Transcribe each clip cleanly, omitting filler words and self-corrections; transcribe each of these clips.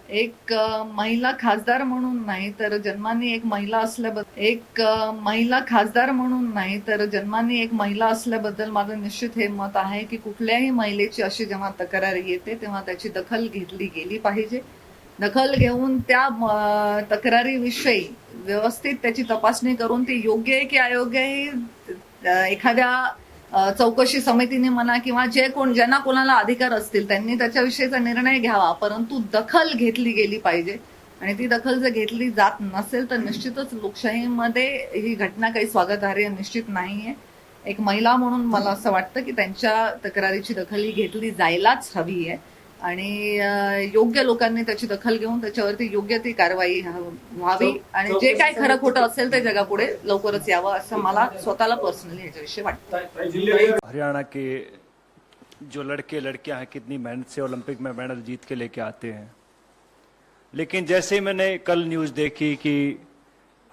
महिला खासदार म्हणून नाही तर जन्माने एक महिला असल्याबद्दल माझं निश्चित हे मत आहे की कुठल्याही महिलेची अशी जेव्हा तक्रार येते तेव्हा त्याची दखल घेतली गेली पाहिजे. दखल घेऊन त्या तक्रारीविषयी व्यवस्थित त्याची तपासणी करून ती योग्य आहे की अयोग्य आहे एखाद्या चौकशी समितीने म्हणा किंवा ज्यांना कोणाला अधिकार असतील त्यांनी त्याच्याविषयीचा निर्णय घ्यावा, परंतु दखल घेतली गेली पाहिजे. आणि ती दखल जर घेतली जात नसेल तर निश्चितच लोकशाहीमध्ये ही घटना काही स्वागतार्ह निश्चित नाहीये. एक महिला म्हणून मला असं वाटतं की त्यांच्या तक्रारीची दखल ही घेतली जायलाच हवी आहे आणि योग्य लोकांनी त्याची दखल घेऊन त्याच्यावरती योग्य ती कारवाई व्हावी आणि जे काय खरं खोटं असेल ते जगापुढे लवकरच यावं असं मला स्वतःला पर्सनली ह्याच्याविषयी वाटतं. हरियाणा के जो लड़के लड़कियां हैं कितनी मेहनत से ओलंपिक में मेडल जीत के लेके आते हैं, लेकिन जैसे मैंने कल न्यूज़ देखी कि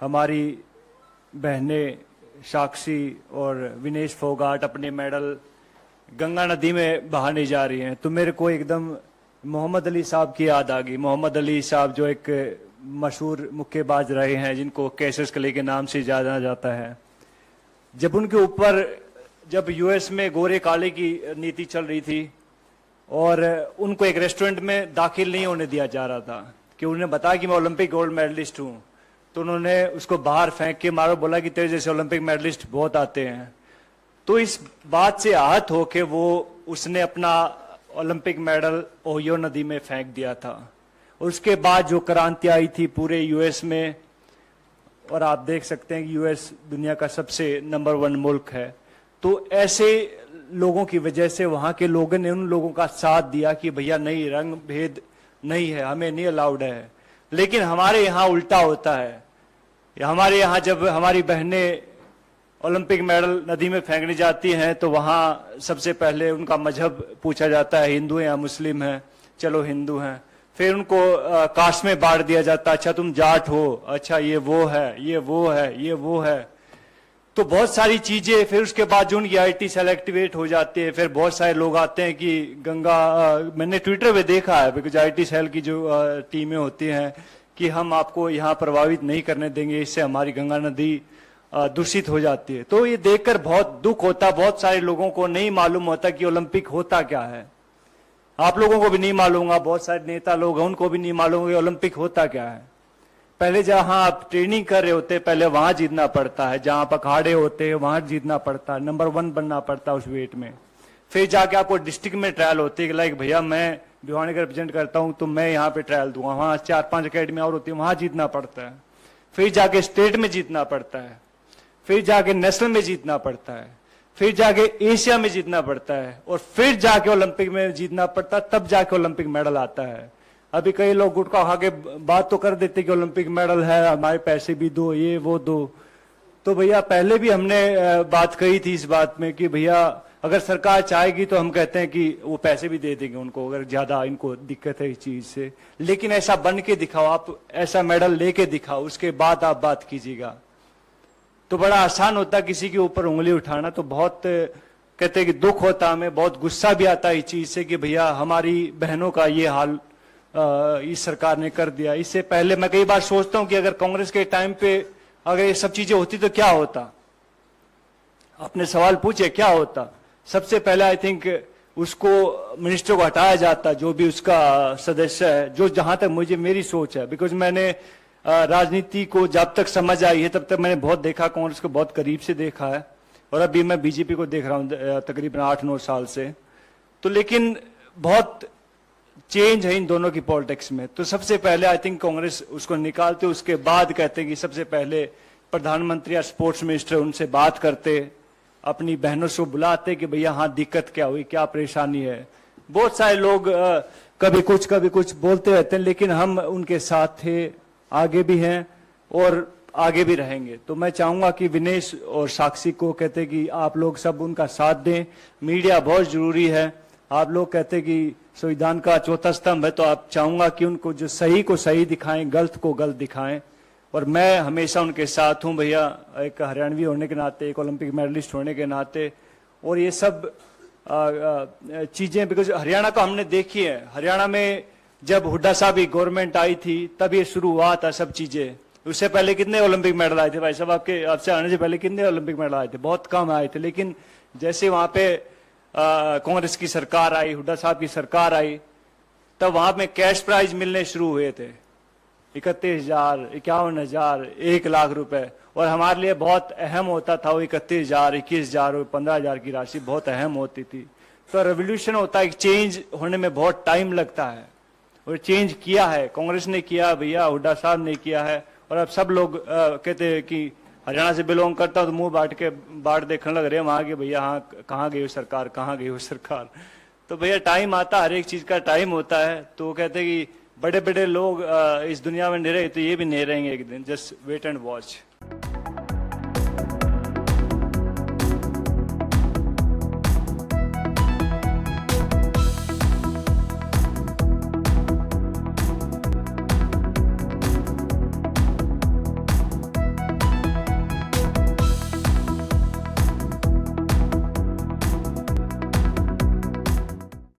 हमारी बहनें साक्षी और विनेश फोगाट अपने मेडल गंगा नदी में बहाने जा रही हैं, तो मेरे को एकदम मोहम्मद अली साहब की याद आ गई। मोहम्मद अली साहब जो एक मशहूर मुक्केबाज रहे हैं जिनको कैसियस क्ले के नाम से जाना जाता है। जब उनके ऊपर जब यूएस में गोरे काले की नीति चल रही थी और उनको एक रेस्टोरेंट में दाखिल नहीं होने दिया जा रहा था कि उन्हें बताया कि मैं ओलंपिक गोल्ड मेडलिस्ट हूं, तो उन्होंने उसको बाहर फेंक के मारो, बोला कि तेरे जैसे ओलंपिक मेडलिस्ट बहुत आते हैं। तो इस बात से आहत होके उसने अपना ओलंपिक मेडल ओहियो नदी में फेंक दिया था। उसके बाद जो क्रांति आई थी पूरे यूएस में, और आप देख सकते हैं कि यूएस दुनिया का सबसे नंबर 1 मुल्क है, तो ऐसे लोगों की वजह से वहां के लोगों ने उन लोगों का साथ दिया कि भैया नहीं, रंग भेद नहीं है, हमें नहीं अलाउड है। लेकिन हमारे यहाँ उल्टा होता है। हमारे यहाँ जब हमारी बहनें ओलंपिक मेडल नदी में फेंकने जाती हैं तो वहां सबसे पहले उनका मजहब पूछा जाता है, हिंदू हैं या मुस्लिम हैं, चलो हिंदू हैं। फिर उनको कास्ट में बांट दिया जाता है, अच्छा तुम जाट हो, अच्छा ये वो है, ये वो है, ये वो है। तो बहुत सारी चीजें, फिर उसके बाद जो उनकी आईटी सेल एक्टिवेट हो जाती है, फिर बहुत सारे लोग आते हैं कि गंगा, मैंने ट्विटर पे देखा है बिकॉज आईटी सेल की जो टीमें होती हैं कि हम आपको यहाँ प्रभावित नहीं करने देंगे, इससे हमारी गंगा नदी दूषित हो जाती है। तो ये देखकर बहुत दुख होता, बहुत सारे लोगों को नहीं मालूम होता कि ओलंपिक होता क्या है। आप लोगों को भी नहीं मालूम होगा, बहुत सारे नेता लोग हैं उनको भी नहीं मालूम कि ओलंपिक होता क्या है। पहले जहां आप ट्रेनिंग कर रहे होते पहले वहां जीतना पड़ता है, जहां आप अखाड़े होते हैं वहां जीतना पड़ता है, नंबर 1 बनना पड़ता है उस वेट में। फिर जाके आपको डिस्ट्रिक्ट में ट्रायल होती है, लाइक भैया मैं भिवानी का रिप्रेजेंट करता हूं तो मैं यहाँ पे ट्रायल दूंगा, वहां 4-5 अकेडमी और होती है, वहां जीतना पड़ता है। फिर जाके स्टेट में जीतना पड़ता है, फिर जाके नेशनल में जीतना पड़ता है, फिर जाके एशिया में जीतना पड़ता है, और फिर जाके ओलंपिक में जीतना पड़ता है, तब जाके ओलंपिक मेडल आता है। अभी कई लोग गुटखा खा के बात तो कर देते कि ओलंपिक मेडल है, हमारे पैसे भी दो, ये वो दो। तो भैया पहले भी हमने बात कही थी इस बात में कि भैया अगर सरकार चाहेगी तो हम कहते हैं कि वो पैसे भी दे देंगे उनको, अगर ज्यादा इनको दिक्कत है इस चीज से। लेकिन ऐसा बन के दिखाओ, आप ऐसा मेडल लेके दिखाओ, उसके बाद आप बात कीजिएगा। तो बड़ा आसान होता किसी के ऊपर उंगली उठाना। तो बहुत कहते हैं कि दुख होता, हमें बहुत गुस्सा भी आता इस चीज से कि भैया हमारी बहनों का ये हाल इस सरकार ने कर दिया। इससे पहले मैं कई बार सोचता हूं कि अगर कांग्रेस के टाइम पे अगर ये सब चीजें होती तो क्या होता। आपने सवाल पूछे क्या होता। सबसे पहले आई थिंक उसको मिनिस्टर को हटाया जाता, जो भी उसका सदस्य है, जो जहां तक मुझे मेरी सोच है, बिकॉज मैंने राजनीति को जब तक समझ आई है तब तक मैंने बहुत देखा, कांग्रेस को बहुत करीब से देखा है, और अभी मैं बीजेपी को देख रहा हूं तकरीबन 8-9 साल से। तो लेकिन बहुत चेंज है इन दोनों की पॉलिटिक्स में। तो सबसे पहले आई थिंक कांग्रेस उसको निकालते, उसके बाद कहते हैं कि सबसे पहले प्रधानमंत्री या स्पोर्ट्स मिनिस्टर उनसे बात करते, अपनी बहनों से बुलाते कि भैया हाँ दिक्कत क्या हुई, क्या परेशानी है। बहुत सारे लोग कभी कुछ बोलते रहते हैं, लेकिन हम उनके साथ थे, आगे भी हैं और आगे भी रहेंगे। तो मैं चाहूंगा कि विनेश और साक्षी को कहते कि आप लोग सब उनका साथ दें। मीडिया बहुत जरूरी है। आप लोग कहते कि संविधान का चौथा स्तंभ है, तो आप चाहूंगा कि उनको जो सही को सही दिखाएं, गलत को गलत दिखाएं, और मैं हमेशा उनके साथ हूं भैया, एक हरियाणवी होने के नाते, एक ओलंपिक मेडलिस्ट होने के नाते। और ये सब चीजें बिकॉज हरियाणा को हमने देखी है, हरियाणा में जब हुड्डा साहब की गवर्नमेंट आई थी तब ये शुरू हुआ था सब चीजें। उससे पहले कितने ओलंपिक मेडल आए थे भाई साहब? आपसे आने से पहले कितने ओलंपिक मेडल आए थे? बहुत कम आए थे। लेकिन जैसे वहां पे कांग्रेस की सरकार आई, हुड्डा साहब की सरकार आई, तब वहां पे कैश प्राइज मिलने शुरू हुए थे, 31,000, 51,000, 1,00,000 रुपए। और हमारे लिए बहुत अहम होता था वो 31,000, 21,000 और 15,000 की राशि बहुत अहम होती थी। तो रेवोल्यूशन होता है, चेंज होने में बहुत टाइम लगता है, और चेंज किया है, कांग्रेस ने किया भैया, हुड्डा साहब ने किया है। और अब सब लोग कहते हैं कि हरियाणा से बिलोंग करता हूं तो मुंह बाट देखने लग रहे हैं वहां के, भैया हाँ कहाँ गई वो सरकार, कहाँ गई वो सरकार। तो भैया टाइम आता, हर एक चीज का टाइम होता है। तो वो कहते हैं कि बड़े बड़े लोग इस दुनिया में नहीं रहे तो ये भी नहीं रहेंगे एक दिन, जस्ट वेट एंड वॉच।